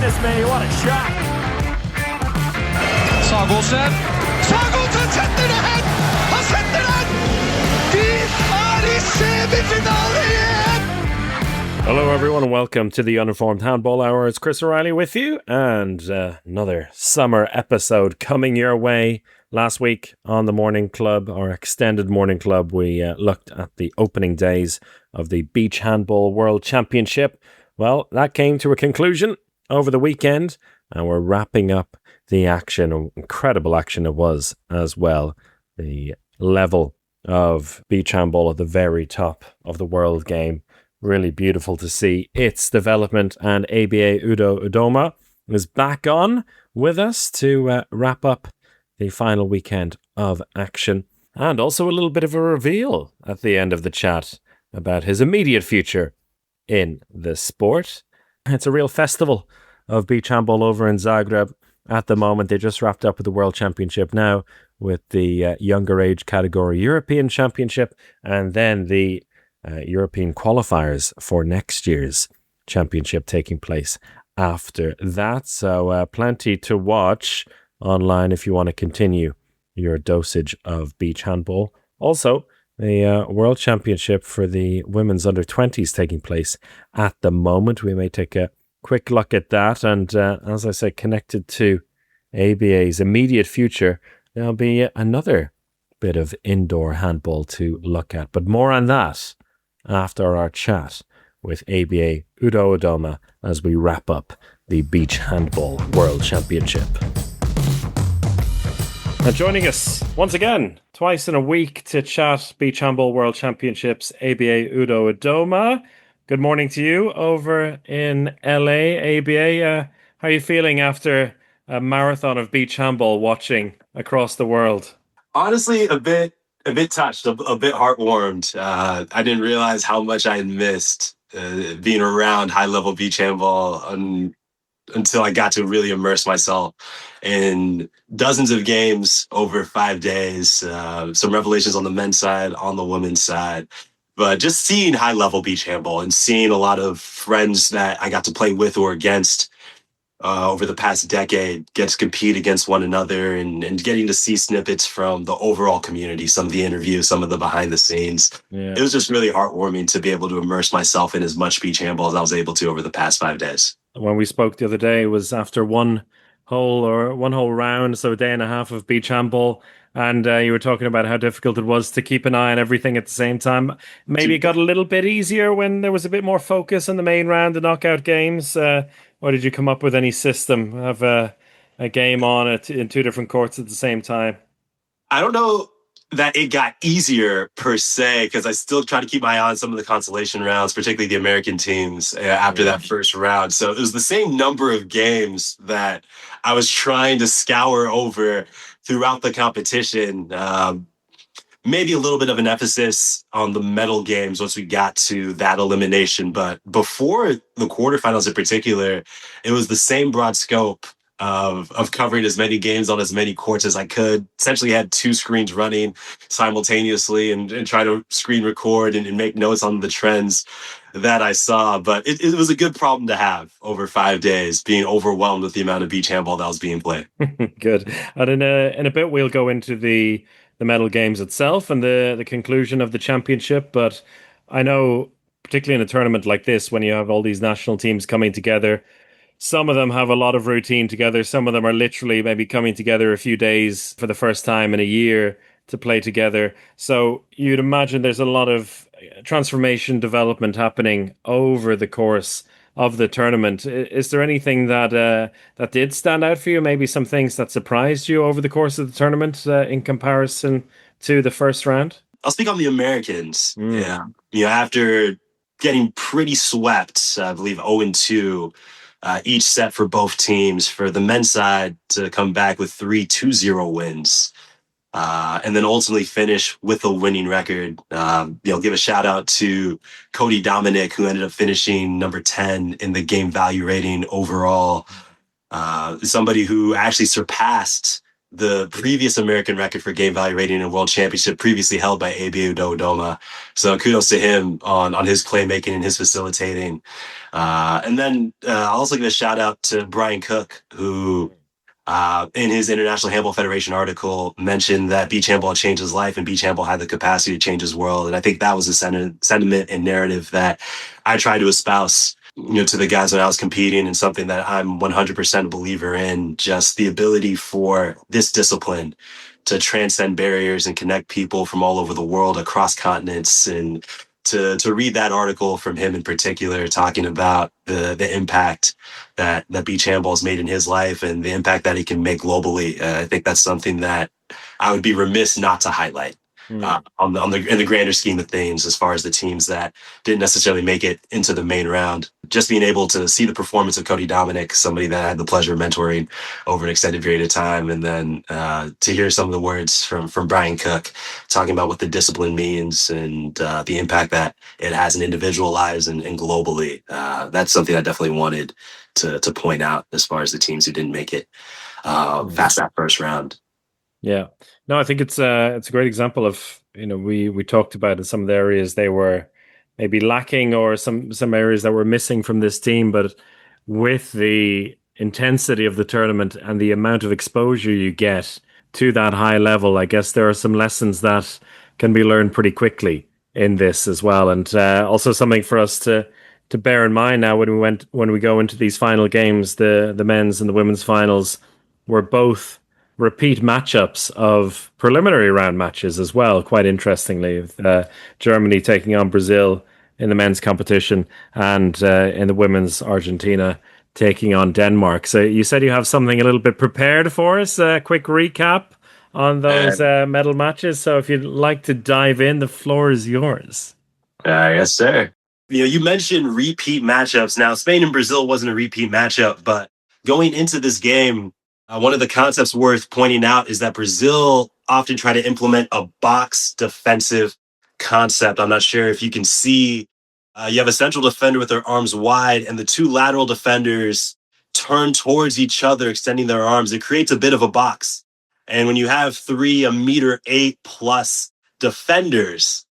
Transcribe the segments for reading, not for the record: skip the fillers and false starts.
goodness me, what a shot! Sagosen. Sagosen setter det hen! Han setter den! De er i semifinale igjen! Hello everyone and welcome to the Uninformed Handball Hour. It's Chris O'Reilly with you and another summer episode coming your way. Last week on the Morning Club, our extended Morning Club, we looked at the opening days of the Beach Handball World Championship. Well, that came to a conclusion over the weekend and we're wrapping up the action. Incredible action it was as well. The level of beach handball at the very top of the world game. Really beautiful to see its development, and Ebiye Udo-Udoma is back on with us to wrap up the final weekend of action, and also a little bit of a reveal at the end of the chat about his immediate future in the sport. It's a real festival of beach handball over in Zagreb at the moment. They just wrapped up with the World Championship now with the younger age category European Championship, and then the European qualifiers for next year's championship taking place after that. So plenty to watch online if you want to continue your dosage of beach handball. Also, the World Championship for the women's under-20s taking place at the moment. We may take a quick look at that. And as I said, connected to ABA's immediate future, there'll be another bit of indoor handball to look at. But more on that after our chat with Ebiye Udo-Udoma as we wrap up the Beach Handball World Championship. And joining us once again, twice in a week to chat Beach Handball World Championships, Ebiye Udo-Udoma. Good morning to you over in LA, Ebiye. How are you feeling after a marathon of beach handball watching across the world? Honestly, a bit touched, a bit heartwarmed. I didn't realize how much I had missed being around high-level beach handball until I got to really immerse myself in dozens of games over 5 days. Some revelations on the men's side, on the women's side. But just seeing high-level beach handball and seeing a lot of friends that I got to play with or against over the past decade get to compete against one another and getting to see snippets from the overall community, some of the interviews, some of the behind the scenes. Yeah. It was just really heartwarming to be able to immerse myself in as much beach handball as I was able to over the past 5 days. When we spoke the other day, it was after one whole round, so a day and a half of beach handball. And you were talking about how difficult it was to keep an eye on everything at the same time. Maybe it got a little bit easier when there was a bit more focus on the main round, the knockout games. Or did you come up with any system? Have a game on it in two different courts at the same time? I don't know that it got easier per se, because I still try to keep my eye on some of the consolation rounds, particularly the American teams after that first round. So it was the same number of games that I was trying to scour over throughout the competition. Maybe a little bit of an emphasis on the medal games once we got to that elimination. But before the quarterfinals in particular, it was the same broad scope of covering as many games on as many courts as I could. Essentially had 2 screens running simultaneously and try to screen record and make notes on the trends that I saw. But it was a good problem to have over 5 days, being overwhelmed with the amount of beach handball that was being played. Good. And in a bit, we'll go into the medal games itself and the conclusion of the championship. But I know, particularly in a tournament like this, when you have all these national teams coming together, some of them have a lot of routine together. Some of them are literally maybe coming together a few days for the first time in a year to play together. So you'd imagine there's a lot of transformation development happening over the course of the tournament. Is there anything that did stand out for you? Maybe some things that surprised you over the course of the tournament in comparison to the first round? I'll speak on the Americans. Yeah. After getting pretty swept, I believe 0-2 each set for both teams, for the men's side to come back with 3 2-0 wins. And then ultimately finish with a winning record. Give a shout out to Cody Dominic, who ended up finishing number 10 in the game value rating overall. Somebody who actually surpassed the previous American record for game value rating in a world championship, previously held by Ebiye Udo-Udoma. So kudos to him on his playmaking and his facilitating. And then I'll also give a shout out to Brian Cook, who in his International Handball Federation article mentioned that beach handball changed his life and beach handball had the capacity to change his world. And I think that was a sentiment and narrative that I try to espouse, to the guys when I was competing, and something that I'm 100% a believer in, just the ability for this discipline to transcend barriers and connect people from all over the world across continents. And to read that article from him in particular, talking about the impact that beach handball has made in his life and the impact that he can make globally. I think that's something that I would be remiss not to highlight in the grander scheme of things, as far as the teams that didn't necessarily make it into the main round. Just being able to see the performance of Cody Dominic, somebody that I had the pleasure of mentoring over an extended period of time, and then to hear some of the words from Brian Cook talking about what the discipline means and the impact that it has in individual lives and globally. That's something I definitely wanted to point out as far as the teams who didn't make it past that first round. Yeah, no, I think it's a great example of, we talked about in some of the areas they were maybe lacking, or some areas that were missing from this team, but with the intensity of the tournament and the amount of exposure you get to that high level, I guess there are some lessons that can be learned pretty quickly in this as well, and also something for us to bear in mind now when we go into these final games. The men's and the women's finals were both repeat matchups of preliminary round matches as well, quite interestingly. Germany taking on Brazil in the men's competition, and in the women's, Argentina taking on Denmark. So you said you have something a little bit prepared for us, a quick recap on those medal matches. So if you'd like to dive in, the floor is yours. Yes, sir. You mentioned repeat matchups. Now, Spain and Brazil wasn't a repeat matchup, but going into this game, one of the concepts worth pointing out is that Brazil often try to implement a box defensive concept. I'm not sure if you can see, you have a central defender with their arms wide, and the two lateral defenders turn towards each other, extending their arms. It creates a bit of a box. And when you have 1.8 plus defenders,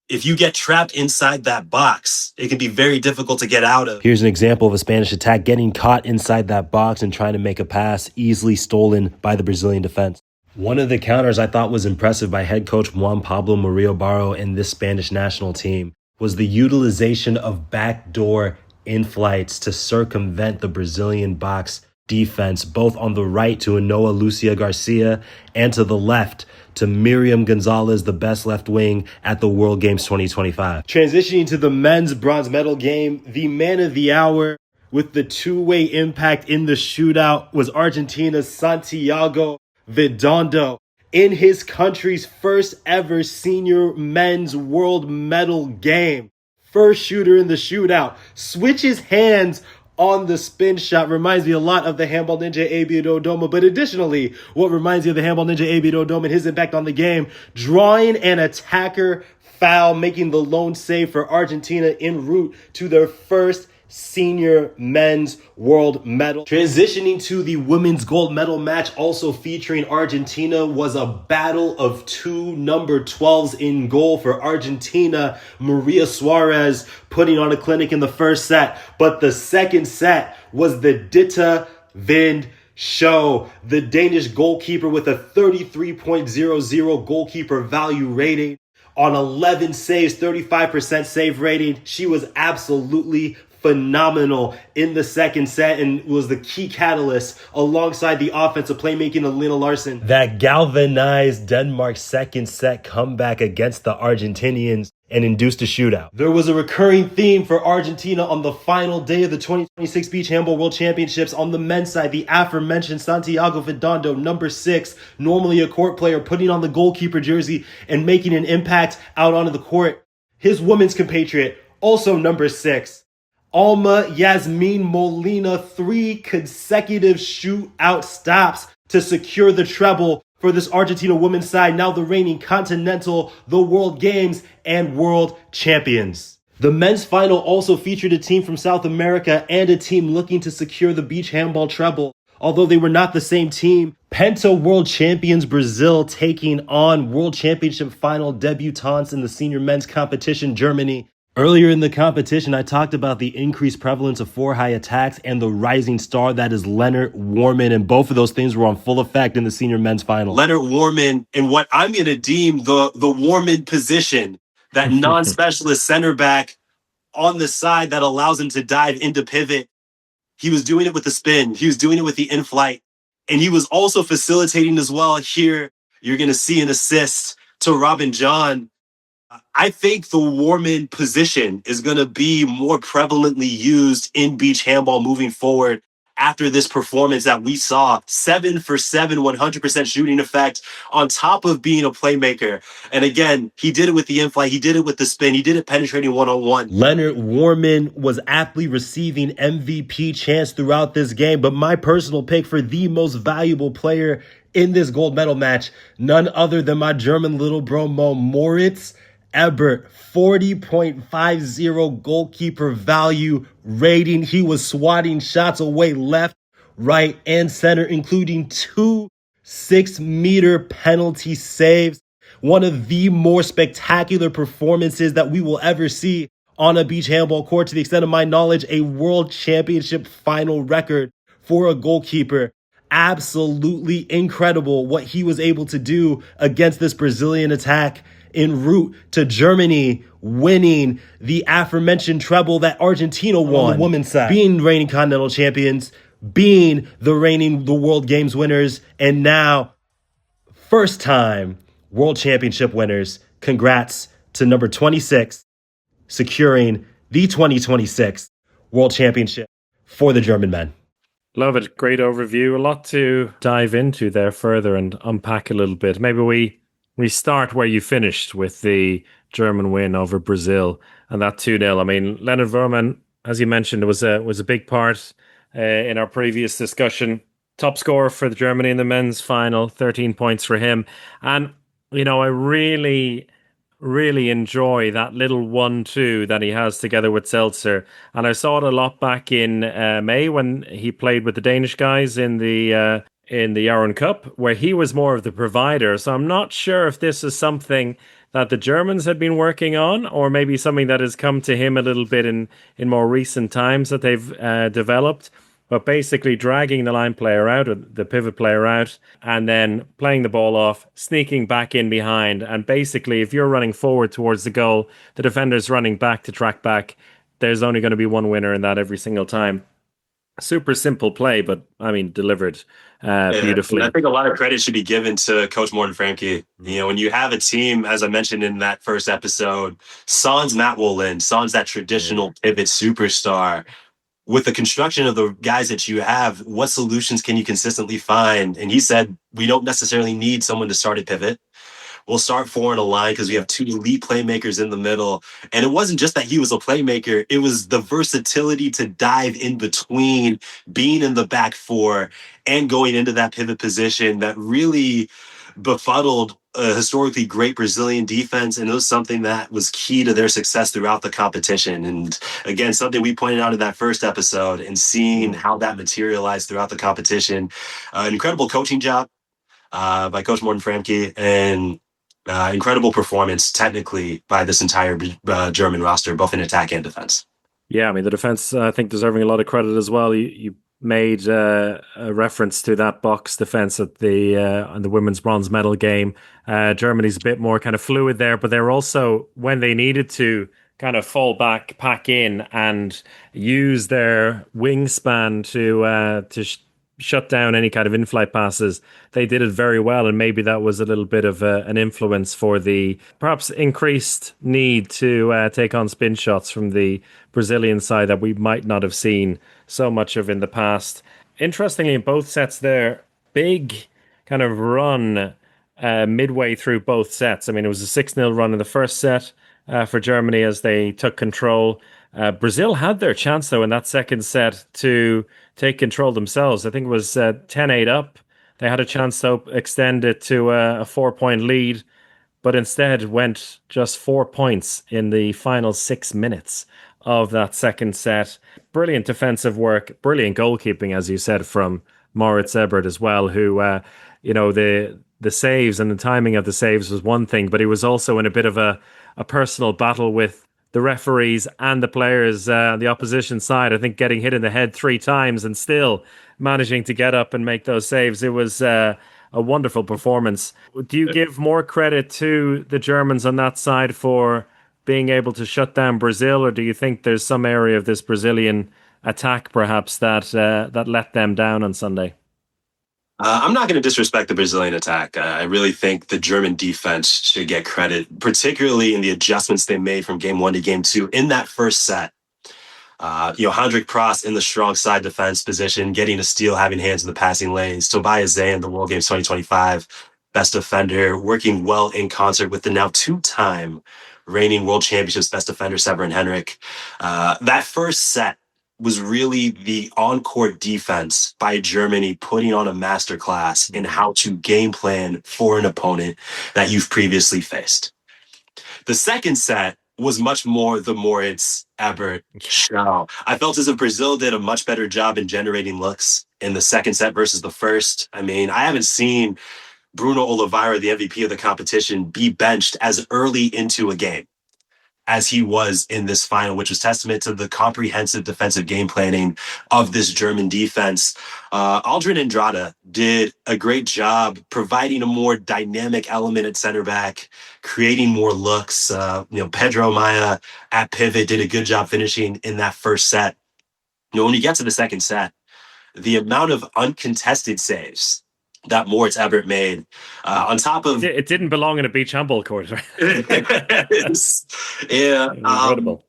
if you get trapped inside that box, it can be very difficult to get out of. Here's an example of a Spanish attack getting caught inside that box and trying to make a pass, easily stolen by the Brazilian defense. One of the counters I thought was impressive by head coach Juan Pablo Murillo Barro and this Spanish national team was the utilization of backdoor in-flights to circumvent the Brazilian box defense, both on the right to Anoa Lucia Garcia and to the left to Miriam Gonzalez, the best left wing at the World Games 2025. Transitioning to the men's bronze medal game, the man of the hour with the two-way impact in the shootout was Argentina's Santiago Vidondo in his country's first ever senior men's world medal game. First shooter in the shootout, switches hands on the spin shot. Reminds me a lot of the handball ninja Ebiye Udo-Udoma, but additionally, what reminds me of the handball ninja Ebiye Udo-Udoma and his impact on the game, drawing an attacker foul, making the lone save for Argentina en route to their first senior men's world medal. Transitioning to the women's gold medal match, also featuring Argentina, was a battle of two number 12s in goal. For Argentina, Maria Suarez putting on a clinic in the first set, but the second set was the Ditte Vind show. The Danish goalkeeper with a 33.00 goalkeeper value rating on 11 saves, 35% save rating. She was absolutely phenomenal in the second set and was the key catalyst alongside the offensive playmaking of Lena Larsen that galvanized Denmark's second set comeback against the Argentinians and induced a shootout. There was a recurring theme for Argentina on the final day of the 2026 Beach Handball World Championships. On the men's side, the aforementioned Santiago Vidondo, number 6, normally a court player, putting on the goalkeeper jersey and making an impact out onto the court. His women's compatriot, also number 6, Alma Yasmin Molina, 3 consecutive shootout stops to secure the treble for this Argentina women's side, now the reigning continental, the World Games, and World Champions. The men's final also featured a team from South America and a team looking to secure the beach handball treble. although they were not the same team. Penta world champions Brazil taking on world championship final debutants in the senior men's competition, Germany. Earlier in the competition, I talked about the increased prevalence of four-high attacks and the rising star that is Leonard Warman, and both of those things were on full effect in the senior men's final. Leonard Warman in what I'm going to deem the Warman position, that non-specialist center back on the side that allows him to dive into pivot. He was doing it with the spin. He was doing it with the in-flight. And he was also facilitating as well. Here, you're going to see an assist to Robin John. I think the Warman position is going to be more prevalently used in beach handball moving forward after this performance that we saw. 7 for 7, 100% shooting effect on top of being a playmaker. And again, he did it with the in-flight. He did it with the spin. He did it penetrating one-on-one. Leonard Warman was aptly receiving MVP chance throughout this game, but my personal pick for the most valuable player in this gold medal match, none other than my German little bro, Moritz Ebert, 40.50 goalkeeper value rating. He was swatting shots away left, right, and center, including 2 6-meter penalty saves. One of the more spectacular performances that we will ever see on a beach handball court. To the extent of my knowledge, a world championship final record for a goalkeeper. Absolutely incredible what he was able to do against this Brazilian attack en route to Germany winning the aforementioned treble that Argentina won on the women's side, being reigning continental champions, being the World Games winners, and now first time World Championship winners. Congrats to number 26 securing the 2026 World Championship for the German men. Love it. Great overview. A lot to dive into there further and unpack a little bit. Maybe we start where you finished with the German win over Brazil and that 2-0. I mean, Leonard Warman, as you mentioned, was a big part in our previous discussion. Top scorer for the Germany in the men's final, 13 points for him. And, you know, I really enjoy that little 1-2 that he has together with Seltzer. And I saw it a lot back in May when he played with the Danish guys in the Yaron Cup, where he was more of the provider. So I'm not sure if this is something that the Germans had been working on, or maybe something that has come to him a little bit in more recent times that they've developed. But basically dragging the line player out, or the pivot player out, and then playing the ball off, sneaking back in behind. And basically, if you're running forward towards the goal, the defender's running back to track back. There's only going to be one winner in that every single time. Super simple play, but I mean, delivered beautifully. I think a lot of credit should be given to Coach Morten Franke. You know, when you have a team, as I mentioned in that first episode, sans Matt Wolin, sans that traditional pivot superstar, with the construction of the guys that you have, what solutions can you consistently find? And he said, we don't necessarily need someone to start at pivot. We'll start 4 in a line because we have 2 elite playmakers in the middle. And it wasn't just that he was a playmaker. It was the versatility to dive in between being in the back 4 and going into that pivot position that really befuddled a historically great Brazilian defense. And it was something that was key to their success throughout the competition. And again, something we pointed out in that first episode, and seeing how that materialized throughout the competition. An incredible coaching job by Coach Morten Franke, and incredible performance technically by this entire German roster, both in attack and defense. Yeah, I mean, the defense, I think, deserving a lot of credit as well. You made a reference to that box defense at the women's bronze medal game. Germany's a bit more kind of fluid there, but they're also, when they needed to, kind of fall back, pack in, and use their wingspan to shut down any kind of in-flight passes. They did it very well, and maybe that was a little bit of an influence for the perhaps increased need to take on spin shots from the Brazilian side that we might not have seen so much of in the past. Interestingly, in both sets there, big kind of run midway through both sets. I mean, it was a 6-0 run in the first set for Germany as they took control. Brazil had their chance, though, in that second set to take control themselves. I think it was 10-8 up. They had a chance to extend it to a 4-point lead, but instead went just 4 points in the final 6 minutes of that second set. Brilliant defensive work, brilliant goalkeeping, as you said, from Moritz Ebert as well, who, the saves and the timing of the saves was one thing, but he was also in a bit of a personal battle with the referees and the players on the opposition side. I think getting hit in the head 3 times and still managing to get up and make those saves. It was a wonderful performance. Do you give more credit to the Germans on that side for being able to shut down Brazil, or do you think there's some area of this Brazilian attack perhaps that let them down on Sunday? I'm not going to disrespect the Brazilian attack. I really think the German defense should get credit, particularly in the adjustments they made from game 1 to game 2 in that first set. Hendrik Pross in the strong side defense position, getting a steal, having hands in the passing lanes. Tobias Zayn, the World Games 2025 best defender, working well in concert with the now 2-time reigning World Championships best defender, Severin Henrik. That first set was really the on-court defense by Germany putting on a masterclass in how to game plan for an opponent that you've previously faced. The second set was much more the Moritz Ebert show. I felt as if Brazil did a much better job in generating looks in the second set versus the first. I mean, I haven't seen Bruno Oliveira, the MVP of the competition, be benched as early into a game as he was in this final, which was testament to the comprehensive defensive game planning of this German defense. Aldrin Andrada did a great job providing a more dynamic element at center back, creating more looks. Pedro Maya at pivot did a good job finishing in that first set. When you get to the second set, the amount of uncontested saves that Moritz Ebert made, on top of... It didn't belong in a beach handball court, right? Yeah. Incredible.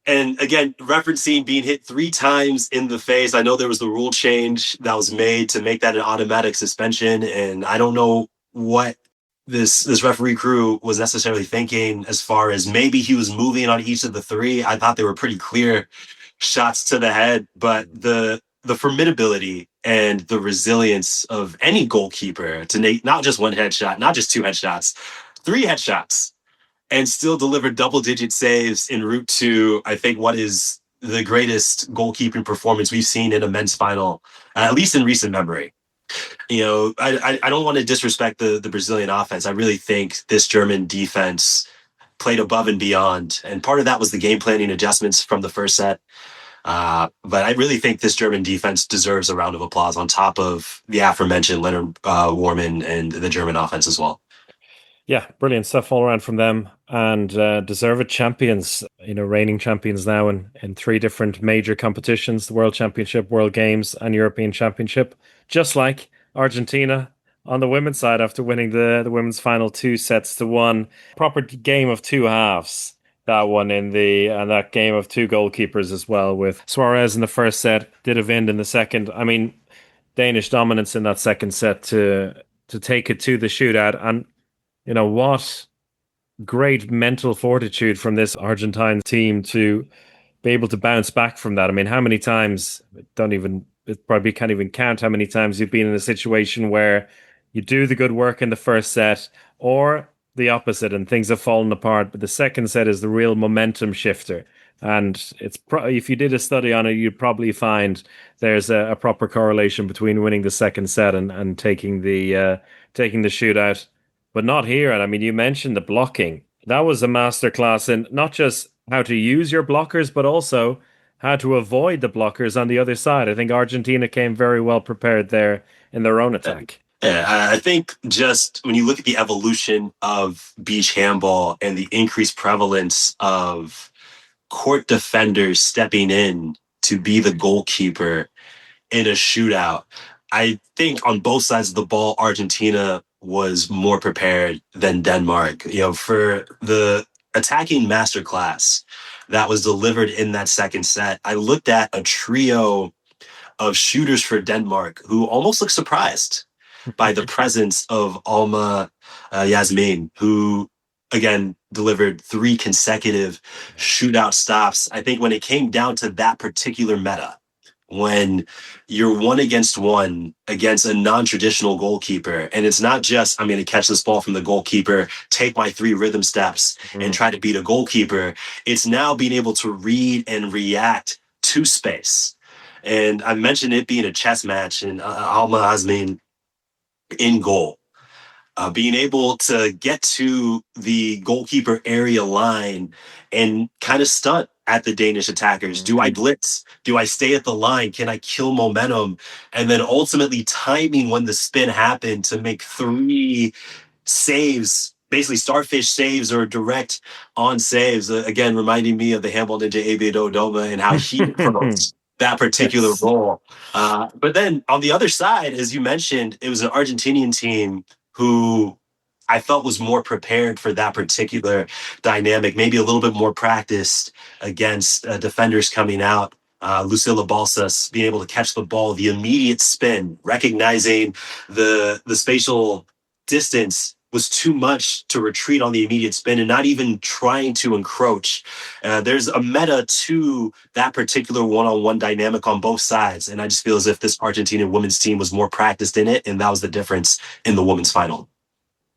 And again, referencing being hit 3 times in the face, I know there was the rule change that was made to make that an automatic suspension, and I don't know what this referee crew was necessarily thinking as far as maybe he was moving on each of the 3. I thought they were pretty clear shots to the head, but the formidability and the resilience of any goalkeeper to make not just 1 headshot, not just 2 headshots, 3 headshots, and still deliver double-digit saves en route to, I think, what is the greatest goalkeeping performance we've seen in a men's final, at least in recent memory. I don't want to disrespect the Brazilian offense. I really think this German defense played above and beyond, and part of that was the game planning adjustments from the first set. But I really think this German defense deserves a round of applause on top of the aforementioned Leonard Warman and the German offense as well. Yeah, brilliant stuff all around from them, and deserved champions, reigning champions now in 3 different major competitions, the World Championship, World Games, and European Championship, just like Argentina on the women's side after winning the women's final 2-1. Proper game of 2 halves. That one and that game of 2 goalkeepers as well, with Suarez in the first set, Didavind in the second. I mean, Danish dominance in that second set to take it to the shootout. And, what great mental fortitude from this Argentine team to be able to bounce back from that. I mean, how many times, it probably can't even count how many times you've been in a situation where you do the good work in the first set, or the opposite, and things have fallen apart. But the second set is the real momentum shifter, and it's if you did a study on it, you'd probably find there's a proper correlation between winning the second set and taking the shootout. But not here. And I mean, you mentioned the blocking. That was a masterclass in not just how to use your blockers, but also how to avoid the blockers on the other side. I think Argentina came very well prepared there in their own attack. Yeah, I think just when you look at the evolution of beach handball and the increased prevalence of court defenders stepping in to be the goalkeeper in a shootout, I think on both sides of the ball, Argentina was more prepared than Denmark. For the attacking masterclass that was delivered in that second set, I looked at a trio of shooters for Denmark who almost looked surprised by the presence of Alma Yasmin, who, again, delivered 3 consecutive shootout stops. I think when it came down to that particular meta, when you're 1-against-1 against a non-traditional goalkeeper, and it's not just, I'm going to catch this ball from the goalkeeper, take my 3 rhythm steps, and try to beat a goalkeeper, it's now being able to read and react to space. And I mentioned it being a chess match and Alma Azmin in goal. Being able to get to the goalkeeper area line and kind of stunt at the Danish attackers. Do I blitz? Do I stay at the line? Can I kill momentum? And then ultimately timing when the spin happened to make 3 saves, basically starfish saves or direct on saves. Again, reminding me of the handball ninja Ebiye Udo-Udoma and how he approached that particular role. But then on the other side, as you mentioned, it was an Argentinian team who I felt was more prepared for that particular dynamic, maybe a little bit more practiced against defenders coming out. Lucila Balsas being able to catch the ball, the immediate spin, recognizing the spatial distance was too much to retreat on the immediate spin and not even trying to encroach. There's a meta to that particular one-on-one dynamic on both sides. And I just feel as if this Argentinian women's team was more practiced in it. And that was the difference in the women's final.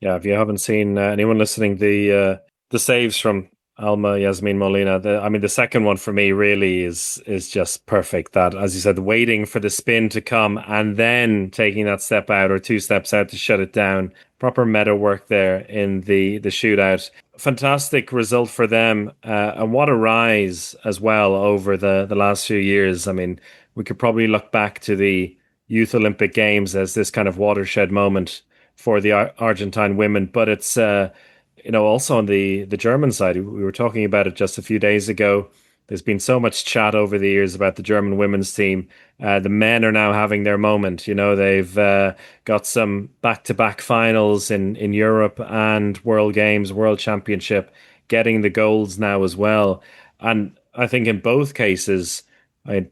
Yeah, if you haven't seen anyone listening, the saves from Alma Yasmin Molina, the second one for me really is just perfect. That, as you said, waiting for the spin to come and then taking that step out or 2 steps out to shut it down. Proper meta work there in the shootout. Fantastic result for them, and what a rise as well over the last few years. I mean, we could probably look back to the Youth Olympic Games as this kind of watershed moment for the Argentine women, but it's also on the German side. We were talking about it just a few days ago. There's been so much chat over the years about the German women's team. The men are now having their moment. They've got some back-to-back finals in Europe and World Games, World Championship, getting the golds now as well. And I think in both cases,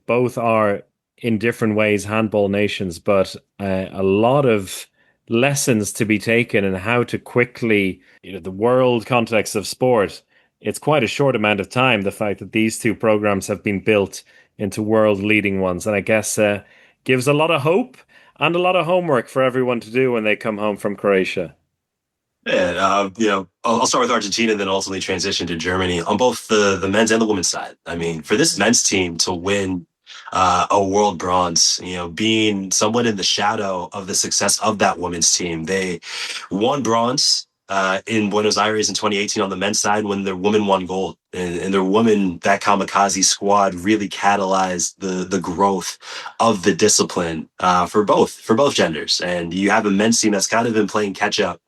both are in different ways handball nations, but a lot of lessons to be taken and how to quickly, the world context of sport, it's quite a short amount of time, the fact that these 2 programs have been built into world leading ones. And I guess gives a lot of hope and a lot of homework for everyone to do when they come home from Croatia. Yeah, I'll start with Argentina and then ultimately transition to Germany on both the men's and the women's side. I mean, for this men's team to win a world bronze, being somewhat in the shadow of the success of that women's team. They won bronze in Buenos Aires in 2018 on the men's side when their women won gold. And their women, that kamikaze squad, really catalyzed the growth of the discipline for both genders. And you have a men's team that's kind of been playing catch up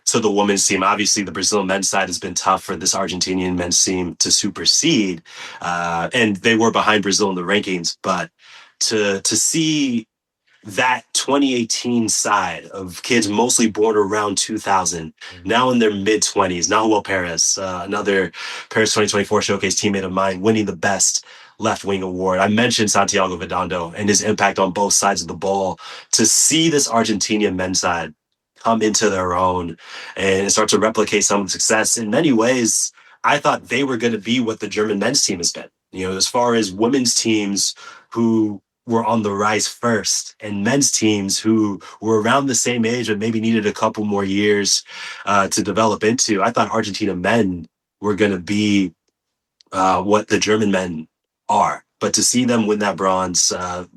to the women's team. Obviously, the Brazil men's side has been tough for this Argentinian men's team to supersede, and they were behind Brazil in the rankings. But to see that 2018 side of kids mostly born around 2000, now in their mid-20s, Nahuel Perez, another Paris 2024 showcase teammate of mine, winning the best left wing award. I mentioned Santiago Vedando and his impact on both sides of the ball. To see this Argentinian men's side come into their own and start to replicate some of the success. In many ways, I thought they were going to be what the German men's team has been. As far as women's teams who were on the rise first and men's teams who were around the same age but maybe needed a couple more years to develop into, I thought Argentina men were going to be what the German men are. But to see them win that bronze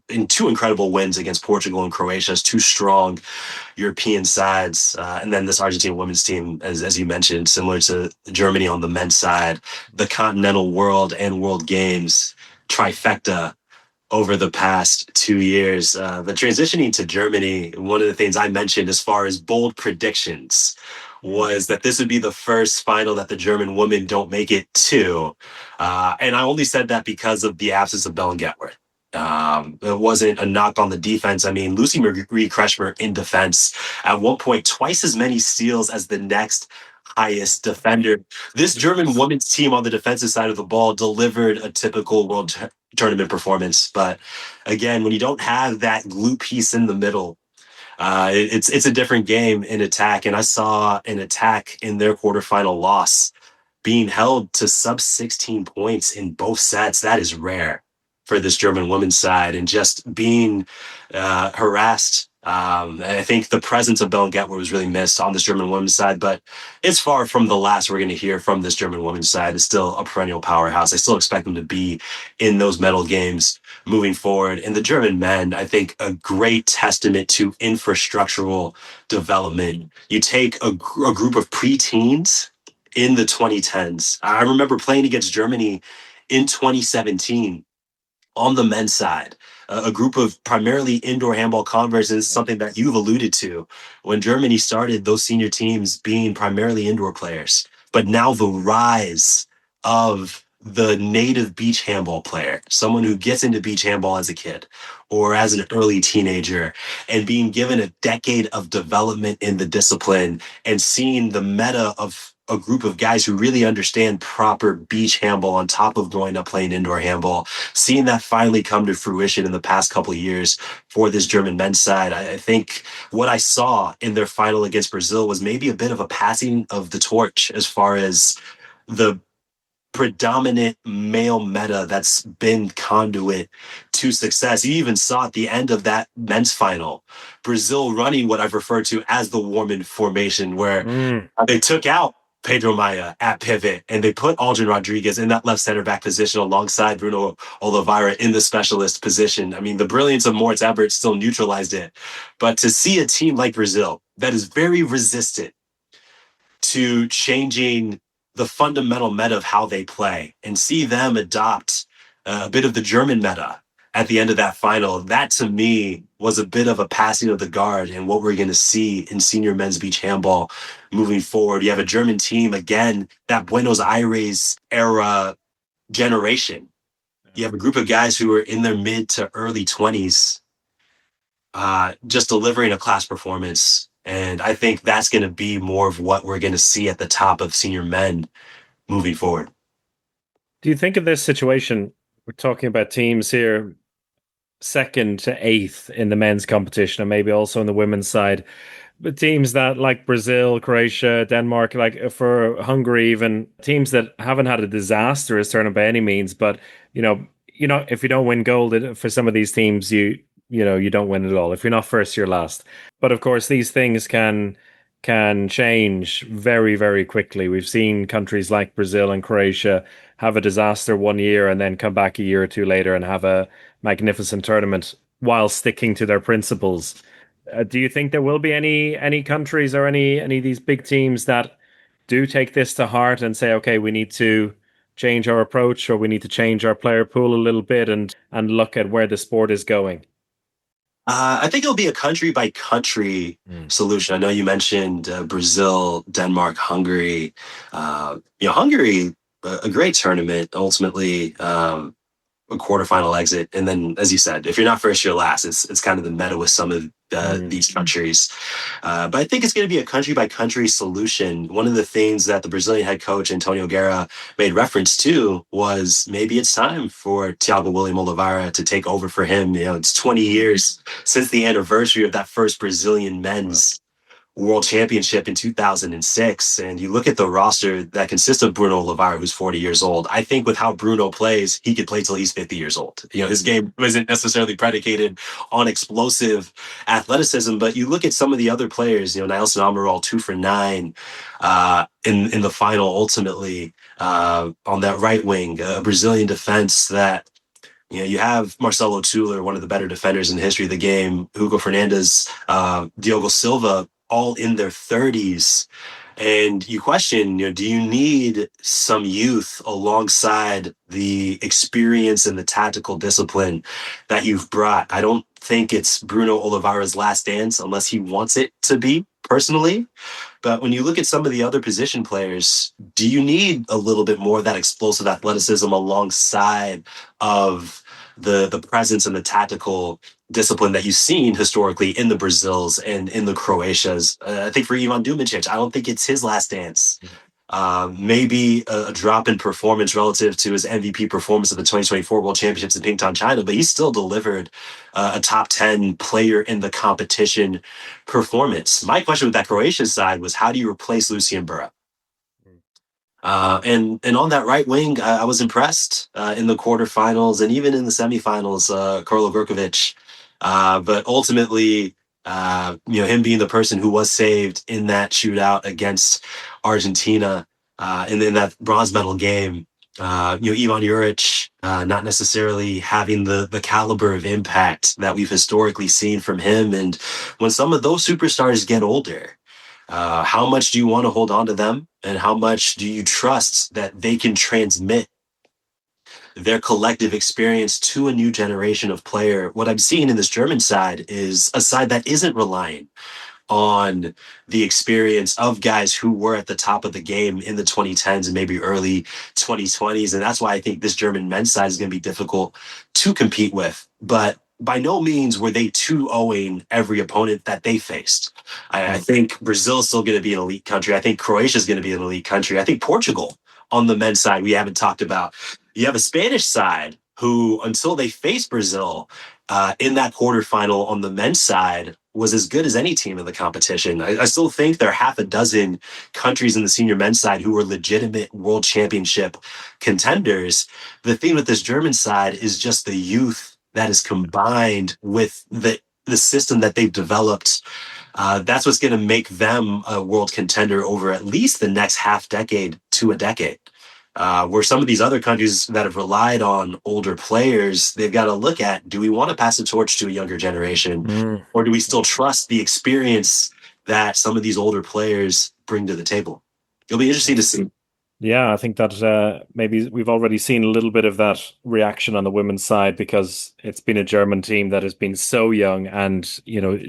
in 2 incredible wins against Portugal and Croatia as 2 strong European sides, and then this Argentina women's team, as you mentioned, similar to Germany on the men's side, the Continental World and World Games trifecta over the past 2 years. But transitioning to Germany, one of the things I mentioned as far as bold predictions was that this would be the first final that the German women don't make it to. And I only said that because of the absence of Bellen Getworth. It wasn't a knock on the defense. I mean, Lucy Marie Kretschmer in defense, at one point, twice as many steals as the next highest defender. This German women's team on the defensive side of the ball delivered a typical world tournament performance. But again, when you don't have that glue piece in the middle, it's a different game in attack. And I saw an attack in their quarterfinal loss being held to sub 16 points in both sets. That is rare for this German women's side, and just being harassed. I think the presence of Bellen Getworth was really missed on this German women's side, but it's far from the last we're going to hear from this German women's side. It's still a perennial powerhouse. I still expect them to be in those medal games moving forward. And the German men, I think, a great testament to infrastructural development. You take a group of preteens in the 2010s. I remember playing against Germany in 2017 on the men's side, a group of primarily indoor handball converts is something that you've alluded to. When Germany started, those senior teams being primarily indoor players, but now the rise of the native beach handball player, someone who gets into beach handball as a kid or as an early teenager and being given a decade of development in the discipline and seeing the meta of a group of guys who really understand proper beach handball on top of growing up playing indoor handball, seeing that finally come to fruition in the past couple of years for this German men's side. I think what I saw in their final against Brazil was maybe a bit of a passing of the torch as far as the predominant male meta that's been conduit to success. You even saw at the end of that men's final, Brazil running what I've referred to as the Warman formation, where they took out Pedro Maia at pivot and they put Aldrin Rodriguez in that left center back position alongside Bruno Oliveira in the specialist position. I mean, the brilliance of Moritz Ebert still neutralized it. But to see a team like Brazil that is very resistant to changing the fundamental meta of how they play and see them adopt a bit of the German meta at the end of that final, that to me was a bit of a passing of the guard and what we're going to see in senior men's beach handball moving forward. You have a German team, again, that Buenos Aires era generation. You have a group of guys who are in their mid to early 20s, just delivering a class performance. And I think that's going to be more of what we're going to see at the top of senior men moving forward. Do you think of this situation? We're talking about teams here, 2nd to 8th in the men's competition, and maybe also on the women's side. But teams that like Brazil, Croatia, Denmark, like for Hungary, even teams that haven't had a disastrous tournament by any means, but if you don't win gold for some of these teams, you don't win at all. If you're not first, you're last. But of course, these things can change very, very quickly. We've seen countries like Brazil and Croatia have a disaster one year and then come back a year or two later and have a magnificent tournament while sticking to their principles. Do you think there will be any countries or any of these big teams that do take this to heart and say, okay, we need to change our approach or we need to change our player pool a little bit and look at where the sport is going? I think it'll be a country by country solution. I know you mentioned Brazil, Denmark, Hungary. Hungary, a great tournament, ultimately a quarterfinal exit. And then, as you said, if you're not first, you're last. It's kind of the meta with some of these countries. But I think it's going to be a country by country solution. One of the things that the Brazilian head coach, Antonio Guerra, made reference to was maybe it's time for Thiago William Oliveira to take over for him. It's 20 years since the anniversary of that first Brazilian men's World Championship in 2006. And you look at the roster that consists of Bruno Oliveira, who's 40 years old. I think with how Bruno plays, he could play till he's 50 years old. His game isn't necessarily predicated on explosive athleticism, but you look at some of the other players, Nelson Amaral, 2 for 9 in the final, ultimately on that right wing, a Brazilian defense that you have Marcelo Tuller, one of the better defenders in the history of the game, Hugo Fernandez, Diogo Silva, all in their 30s. And you question, do you need some youth alongside the experience and the tactical discipline that you've brought? I don't think it's Bruno Oliveira's last dance unless he wants it to be, personally. But when you look at some of the other position players, do you need a little bit more of that explosive athleticism alongside of the presence and the tactical discipline that you've seen historically in the Brazils and in the Croatias? I think for Ivan Dumicic, I don't think it's his last dance. Maybe a drop in performance relative to his MVP performance at the 2024 World Championships in Pingtan, China, but he still delivered a top 10 player in the competition performance. My question with that Croatian side was, how do you replace Lucien Burra? And on that right wing, I was impressed in the quarterfinals and even in the semifinals, Karlo Grkovic. But ultimately, him being the person who was saved in that shootout against Argentina and in that bronze medal game, Ivan Juric, not necessarily having the caliber of impact that we've historically seen from him. And when some of those superstars get older, how much do you want to hold on to them? And how much do you trust that they can transmit their collective experience to a new generation of player? What I'm seeing in this German side is a side that isn't relying on the experience of guys who were at the top of the game in the 2010s and maybe early 2020s. And that's why I think this German men's side is going to be difficult to compete with. But by no means were they 2-0ing every opponent that they faced. I think Brazil is still going to be an elite country. I think Croatia is going to be an elite country. I think Portugal on the men's side, we haven't talked about. You have a Spanish side who, until they faced Brazil in that quarterfinal on the men's side, was as good as any team in the competition. I still think there are half a dozen countries in the senior men's side who were legitimate world championship contenders. The thing with this German side is just the youth that is combined with the system that they've developed. That's what's going to make them a world contender over at least the next half decade to a decade. Where some of these other countries that have relied on older players, they've got to look at, do we want to pass the torch to a younger generation? Or do we still trust the experience that some of these older players bring to the table? It'll be interesting to see. Yeah, I think that maybe we've already seen a little bit of that reaction on the women's side because it's been a German team that has been so young and,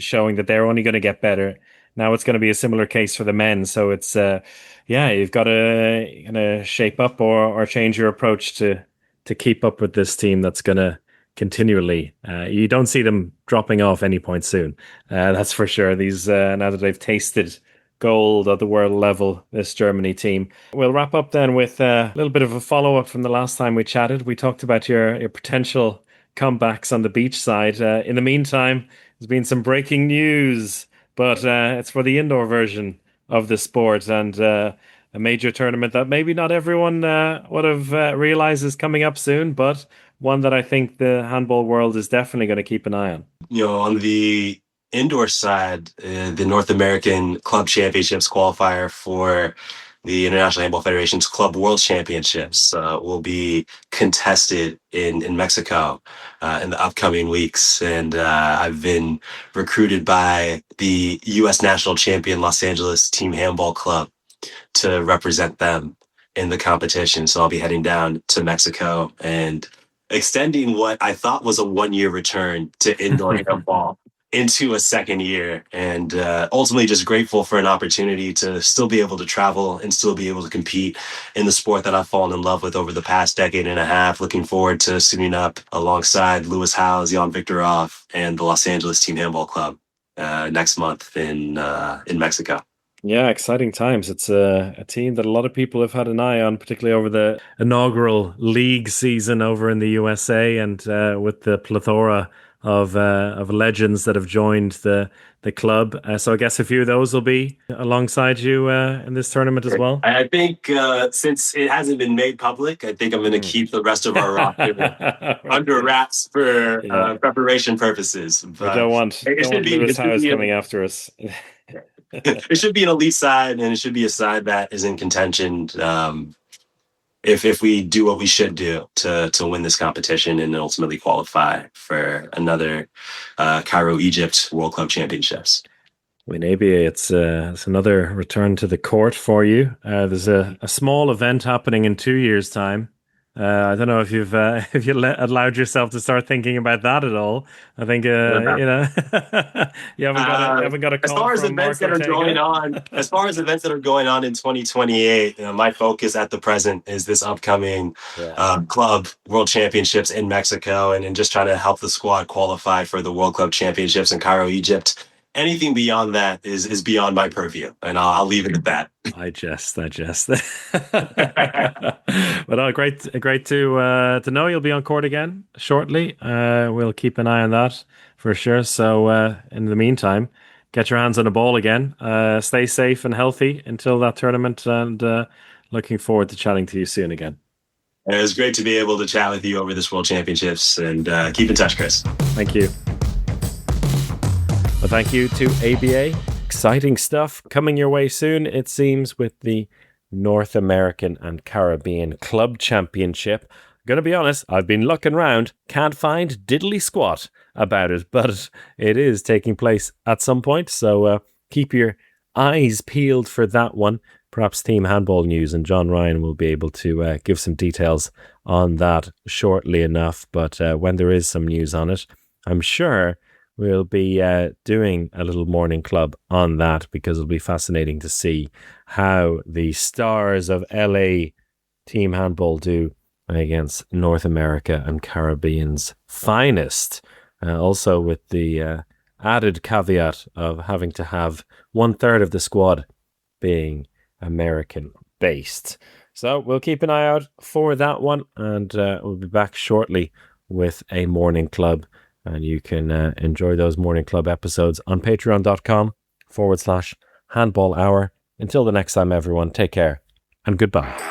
showing that they're only going to get better. Now it's going to be a similar case for the men. So it's, you've got to shape up or change your approach to keep up with this team that's going to continually. You don't see them dropping off any point soon. That's for sure. These now that they've tasted gold at the world level, this Germany team. We'll wrap up then with a little bit of a follow-up from the last time we chatted. We talked about your potential comebacks on the beach side. In the meantime, there's been some breaking news, but it's for the indoor version of the sport and a major tournament that maybe not everyone would have realized is coming up soon, but one that I think the handball world is definitely going to keep an eye on. On the indoor side, the North American Club Championships qualifier for the International Handball Federation's Club World Championships will be contested in Mexico in the upcoming weeks. And I've been recruited by the U.S. national champion Los Angeles Team Handball Club to represent them in the competition. So I'll be heading down to Mexico and extending what I thought was a 1-year return to indoor handball into a second year, and ultimately just grateful for an opportunity to still be able to travel and still be able to compete in the sport that I've fallen in love with over the past decade and a half. Looking forward to suiting up alongside Lewis Howes, Jan Viktorov, and the Los Angeles Team Handball Club next month in Mexico. Yeah, exciting times. It's a team that a lot of people have had an eye on, particularly over the inaugural league season over in the USA, and with the plethora of legends that have joined the club. So I guess a few of those will be alongside you in this tournament as well. I think since it hasn't been made public, I think I'm going to keep the rest of our roster under wraps for preparation purposes. But we don't want Lewis Howes coming after us. It should be an elite side, and it should be a side that is in contention if we do what we should do to win this competition and ultimately qualify for another Cairo, Egypt World Club Championships. In Ebiye, it's another return to the court for you. There's a small event happening in 2 years' time. I don't know if you've allowed yourself to start thinking about that at all. I think you haven't got a call. As far as events that are going on, as far as events that are going on in 2028, my focus at the present is this upcoming Club World Championships in Mexico, and just trying to help the squad qualify for the World Club Championships in Cairo, Egypt. Anything beyond that is beyond my purview, and I'll leave it at that. I jest. But great to know you'll be on court again shortly. We'll keep an eye on that for sure. So in the meantime, get your hands on the ball again. Stay safe and healthy until that tournament, and looking forward to chatting to you soon again. It was great to be able to chat with you over this World Championships, and keep in touch, Chris. Thank you. Well, thank you to Ebiye. Exciting stuff coming your way soon, it seems, with the North American and Caribbean Club Championship. Gonna be honest, I've been looking around, can't find diddly squat about it, but it is taking place at some point, so keep your eyes peeled for that one. Perhaps Team Handball News and John Ryan will be able to give some details on that shortly enough, but when there is some news on it, I'm sure we'll be doing a little morning club on that, because it'll be fascinating to see how the stars of LA Team Handball do against North America and Caribbean's finest. Also with the added caveat of having to have 1/3 of the squad being American based. So we'll keep an eye out for that one, and we'll be back shortly with a morning club. And you can enjoy those morning club episodes on patreon.com/handball hour. Until the next time, everyone, take care and goodbye.